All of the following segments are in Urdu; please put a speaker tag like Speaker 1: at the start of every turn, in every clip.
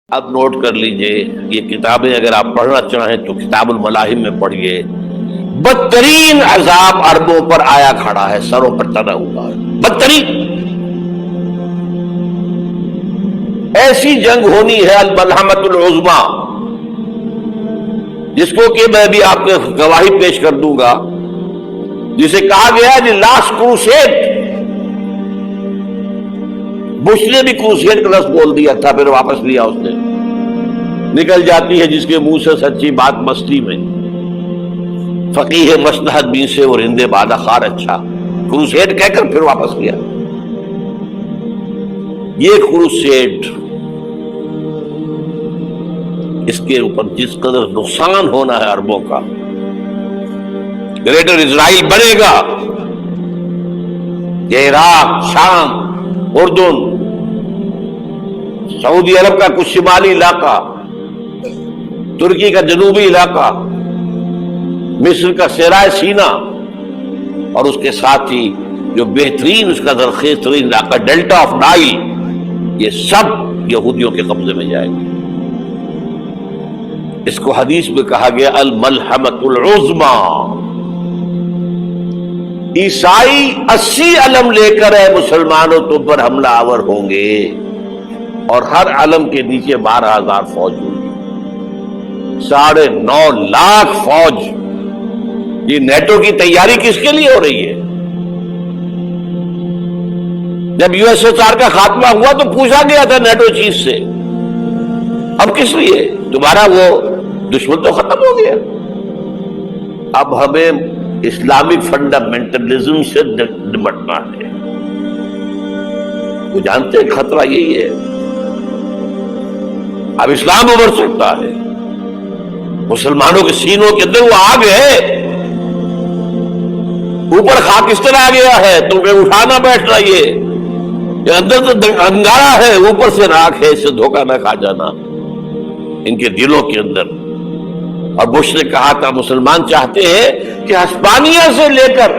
Speaker 1: اب نوٹ کر لیجئے، یہ کتابیں اگر آپ پڑھنا چاہیں تو کتاب الملاحم میں پڑھیے۔ بدترین عذاب عربوں پر آیا کھڑا ہے، سروں پر تنا ہوا ہے، بدترین ایسی جنگ ہونی ہے الملحمۃ العظمیٰ، جس کو کہ میں بھی آپ کو گواہی پیش کر دوں گا، جسے کہا گیا ہے لاسٹ کروسیڈ۔ بش نے بھی کروسیڈ کا لفظ بول دیا تھا، پھر واپس لیا اس نے۔ نکل جاتی ہے جس کے منہ سے سچی بات مستی میں، فقیہ مصلحت بین سے اور ہندے بادہ خار اچھا، کروسیڈ کہہ کر پھر واپس لیا۔ یہ کروسیڈ، اس کے اوپر جس قدر نقصان ہونا ہے عربوں کا، گریٹر اسرائیل بنے گا، یہ عراق، شام، اردن، سعودی عرب کا کچھ شمالی علاقہ، ترکی کا جنوبی علاقہ، مصر کا صحرائے سینا، اور اس کے ساتھ ہی جو بہترین اس کا زرخیز ترین علاقہ ڈیلٹا آف نائل، یہ سب یہودیوں کے قبضے میں جائے گی۔ اس کو حدیث میں کہا گیا الملحمۃ العظمیٰ۔ عیسائی 80 علم لے کر اے مسلمانوں تم پر حملہ آور ہوں گے، اور ہر علم کے نیچے 12,000 فوج ہوگی، 9.5 لاکھ فوج۔ یہ نیٹو کی تیاری کس کے لیے ہو رہی ہے؟ جب USSR کا خاتمہ ہوا تو پوچھا گیا تھا نیٹو چیف سے، اب کس لیے؟ تمہارا وہ دشمن تو ختم ہو گیا، اب ہمیں اسلامک فنڈامنٹلزم سے نمٹنا ہے۔ وہ جانتے ہیں خطرہ یہی ہے، اب اسلام ابھر سکتا ہے، مسلمانوں کے سینوں کے اندر وہ آگ ہے، اوپر خاکستر آ گیا ہے، تمہیں اٹھانا بیٹھ رہا، یہ اندر تو انگارہ ہے، اوپر سے راکھ ہے، اس سے دھوکہ نہ کھا جانا ان کے دلوں کے اندر۔ اور بش نے کہا تھا مسلمان چاہتے ہیں کہ ہسپانیہ سے لے کر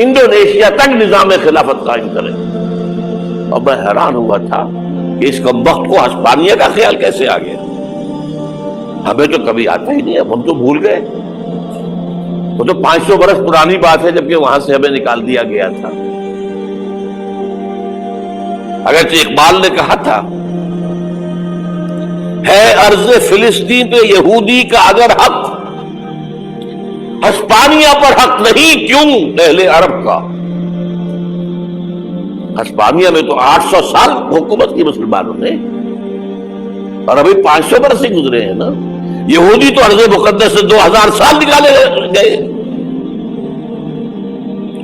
Speaker 1: انڈونیشیا تک نظام خلافت قائم کریں، اور میں حیران ہوا تھا کہ اس کمبخت کو ہسپانیہ کا خیال کیسے آ گیا؟ ہمیں تو کبھی آتا ہی نہیں، ہم تو بھول گئے، وہ تو 500 برس پرانی بات ہے، جبکہ وہاں سے ہمیں نکال دیا گیا تھا۔ اگرچہ اقبال نے کہا تھا ہے ارض فلسطین پہ یہودی کا اگر حق، ہسپانیہ پر حق نہیں کیوں اہل عرب کا؟ ہسپانیہ میں تو 800 سال حکومت کی مسلمانوں نے، اور ابھی 500 برس سے گزرے ہیں نا۔ یہودی تو ارض مقدس سے 2000 سال نکالے گئے،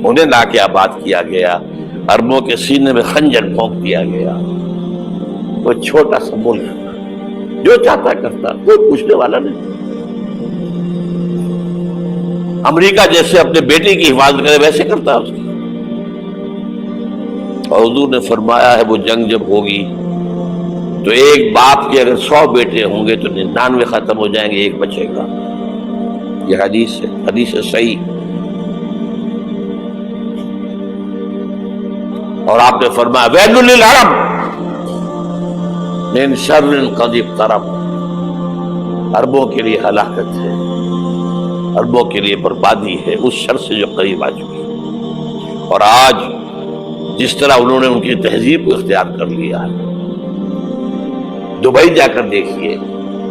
Speaker 1: انہیں لا کے آباد کیا گیا، عربوں کے سینے میں خنجر پھونک دیا گیا۔ وہ چھوٹا سا ملک جو چاہتا کرتا، کوئی پوچھنے والا نہیں۔ امریکہ جیسے اپنے بیٹے کی حفاظت کرے ویسے کرتا اس کی۔ اور حضور نے فرمایا ہے وہ جنگ جب ہوگی تو ایک باپ کے اگر 100 بیٹے ہوں گے تو 99 ختم ہو جائیں گے، ایک بچے گا۔ یہ حدیث ہے، حدیث ہے صحیح۔ اور آپ نے فرمایا ویل للعرب من شر قد اقترب، عربوں کے لیے ہلاکت ہے، عربوں کے لیے بربادی ہے اس شر سے جو قریب آ چکی۔ اور آج جس طرح انہوں نے ان کی تہذیب کو اختیار کر لیا ہے، دبئی جا کر دیکھیے،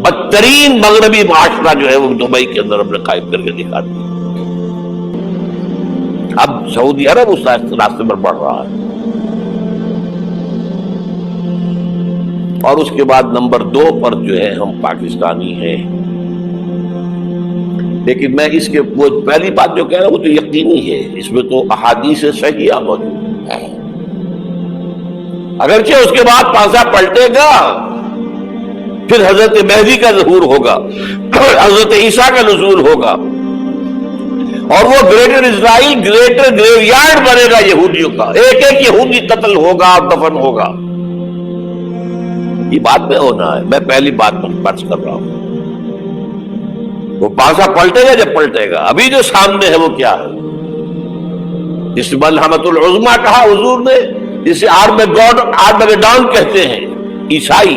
Speaker 1: بدترین مغربی معاشرہ جو ہے وہ دبئی کے اندر ہم نے قائم کر کے دکھا دیا۔ اب سعودی عرب اس راستے پر بڑھ رہا ہے۔ اور اس کے بعد نمبر 2 پر جو ہے ہم پاکستانی ہیں، لیکن میں اس کے وہ پہلی بات جو کہہ رہا ہوں وہ تو یقینی ہے، اس میں تو احادیث صحیحہ موجود ہے۔ اگرچہ اس کے بعد پانسا پلٹے گا، پھر حضرت مہدی کا ظہور ہوگا، حضرت عیسیٰ کا نزول ہوگا، اور وہ گریٹر اسرائیل گریٹر گریو یارڈ بنے گا یہودیوں کا، ایک ایک یہودی قتل ہوگا اور دفن ہوگا۔ یہ بات میں ہونا ہے، میں پہلی بات پر فرض کر رہا ہوں۔ وہ پانسا پلٹے گا جب پلٹے گا، ابھی جو سامنے ہے وہ کیا ہے؟ جس ملحمۃ العظمیٰ کہا حضور نے، جسے آرمیگیڈون کہتے ہیں عیسائی،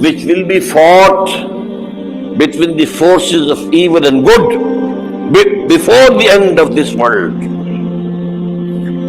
Speaker 1: which will be fought between the forces of evil and good before the end of this world.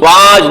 Speaker 1: 5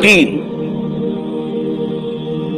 Speaker 1: 3,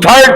Speaker 1: 3rd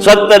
Speaker 1: 70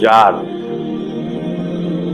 Speaker 1: 4,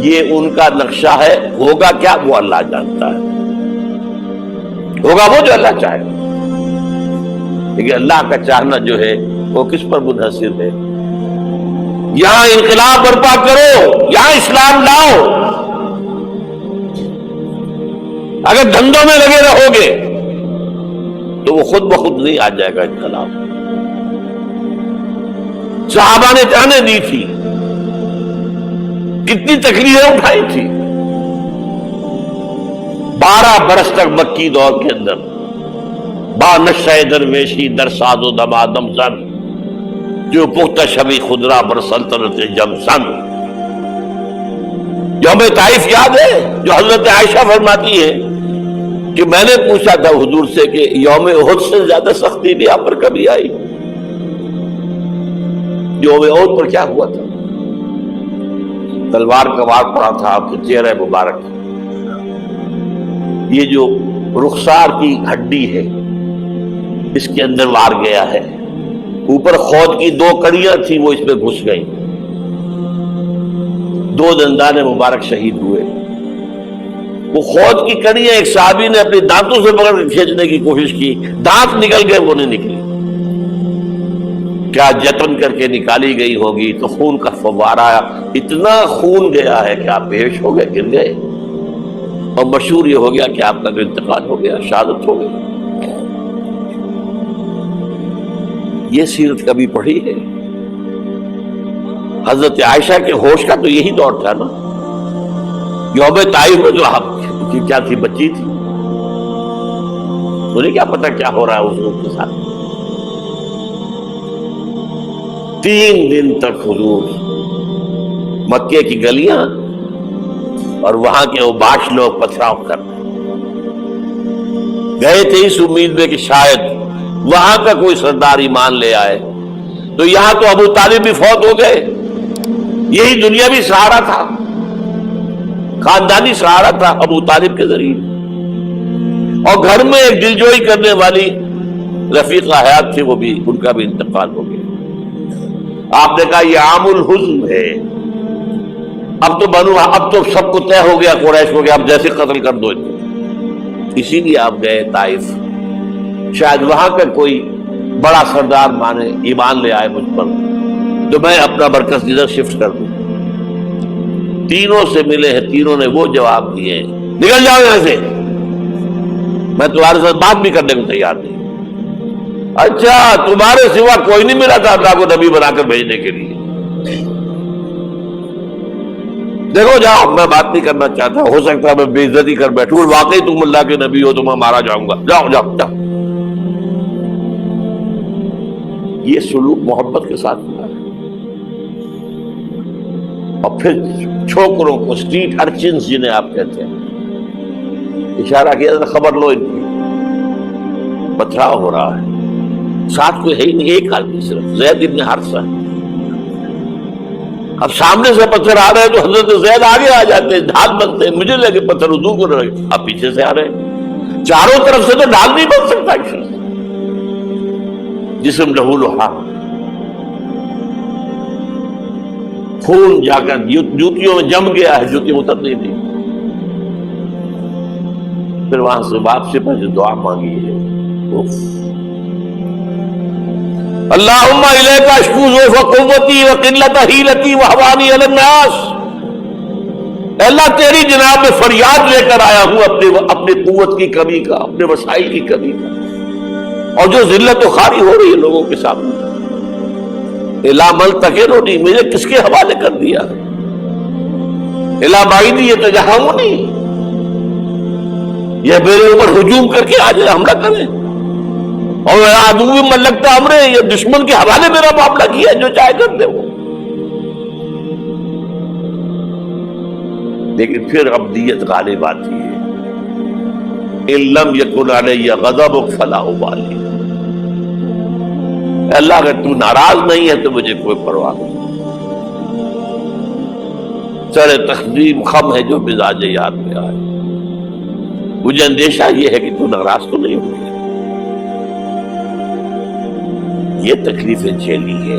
Speaker 1: یہ ان کا نقشہ ہے، ہوگا کیا وہ اللہ جانتا ہے، ہوگا وہ جو اللہ چاہے، لیکن اللہ کا چاہنا جو ہے وہ کس پر منحصر ہے؟ یہاں انقلاب برپا کرو، یہاں اسلام لاؤ، اگر دھندوں میں لگے رہو گے تو وہ خود بخود نہیں آ جائے گا انقلاب۔ صحابہ نے جانیں دی تھی، کتنی تکلیفیں اٹھائی تھی، 12 برس تک مکی دور کے اندر با نشہ درویشی در ساز و دمادم زن، جو پختہ شبی خدرا بر سلطنت جم سن۔ یوم طائف یاد ہے جو حضرت عائشہ فرماتی ہے کہ میں نے پوچھا تھا حضور سے کہ یوم احد سے زیادہ سختی بھی آپ پر کبھی آئی؟ یوم احد پر کیا ہوا تھا؟ تلوار کا وار پڑا تھا آپ کے چہرہ مبارک، یہ جو رخسار کی ہڈی ہے اس کے اندر وار گیا ہے، اوپر خود کی 2 کڑیاں تھیں وہ اس میں گھس گئیں، 2 دندان مبارک شہید ہوئے۔ وہ خود کی کڑیاں ایک صحابی نے اپنے دانتوں سے پکڑ کے کھینچنے کی کوشش کی، دانت نکل گئے، وہ نہیں نکلی، کیا جتن کر کے نکالی گئی ہوگی تو خون کا فوارہ، اتنا خون گیا ہے کہ آپ بے ہوش ہو گئے، گر گئے، اور مشہور یہ ہو گیا کہ آپ کا انتقال ہو گیا، شہادت ہو گئی۔ یہ سیرت کبھی پڑھی ہے؟ حضرت عائشہ کے ہوش کا تو یہی دور تھا نا، یوم طائف میں جو آپ کی کیا تھی، بچی تھی، انہیں کیا پتا کیا ہو رہا ہے اس لوگ کے ساتھ۔ 3 دن تک حضور مکے کی گلیاں اور وہاں کے اوباش لوگ پتھراؤ کر گئے تھے اس امید میں کہ شاید وہاں کا کوئی سردار ایمان لے آئے، تو یہاں تو ابو طالب بھی فوت ہو گئے، یہی دنیاوی سہارا تھا، خاندانی سہارا تھا ابو طالب کے ذریعے، اور گھر میں ایک دلجوئی کرنے والی رفیقہ حیات تھی، وہ بھی، ان کا بھی انتقال ہو گیا۔ آپ نے کہا یہ عام الحزن ہے، اب تو سب کو طے ہو گیا، قریش ہو گیا، اب جیسے قتل کر دو، اسی لیے آپ گئے طائف، شاید وہاں کا کوئی بڑا سردار مانے، ایمان لے آئے مجھ پر، تو میں اپنا مرکز ادھر شفٹ کر دوں۔ تینوں سے ملے ہیں، تینوں نے وہ جواب دیے، نکل جاؤ یہاں سے، میں تمہارے ساتھ بات بھی کرنے کو تیار نہیں۔ اچھا، تمہارے سوا کوئی نہیں ملا تھا اللہ کو نبی بنا کر بھیجنے کے لیے؟ دیکھو جاؤ، میں بات نہیں کرنا چاہتا، ہو سکتا ہے میں بے عزتی کر بیٹھوں، واقعی تم اللہ کے نبی ہو تو میں مارا جاؤں گا، جاؤ جاؤ جاؤ۔ یہ سلوک محبت کے ساتھ ہوا ہے۔ اور پھر چھوکروں کو، اسٹریٹ ارچنز جنہیں آپ کہتے ہیں، اشارہ کیا تھا، خبر لو ان کی، پتھراؤ ہو رہا ہے، ساتھ کوئی ہے ہی نہیں، ایک آدمی صرف زید ابن حارثہ۔ اب سامنے سے پتھر آ رہے ہیں تو حضرت زید آگے آ جاتے ہیں، ڈھال بنتے ہیں، مجھے لگے پتھر حضور کو رہے، اب پیچھے سے آ رہے ہیں، چاروں طرف سے تو ڈھال نہیں بن سکتا، جسم لہو لہا، خون جا کر جوتیوں میں جم گیا ہے، جوتی اتر نہیں تھی۔ پھر وہاں سے واپسی پر جو دعا مانگی ہے، اللہم الیک اشکو ضعف قوتی وقلت حیلتی وہوانی علی الناس، اللہ تیری جناب میں فریاد لے کر آیا ہوں اپنے قوت کی کمی کا، اپنے وسائل کی کمی کا، اور جو ذلت و خواری ہو رہی ہے لوگوں کے سامنے، الا ملتقننی، مجھے کس کے حوالے کر دیا، الا بعیدی یتجہمنی، یہ میرے اوپر ہجوم کر کے آ جائے، حملہ کرے، اور عدو من لگتا امرے، یہ دشمن کے حوالے میرا معاملہ کیا، جو چاہے کر دے وہ۔ لیکن پھر عبدیت غالب آتی ہے، ان لم یکن علی غضبک فلا ابالی، اللہ اگر تو ناراض نہیں ہے تو مجھے کوئی پرواہ نہیں، سر تقدیم خم ہے جو مزاج یار میں آئے، مجھے اندیشہ یہ ہے کہ تو ناراض تو نہیں ہوگی۔ یہ تکلیفیں جھیلی ہے،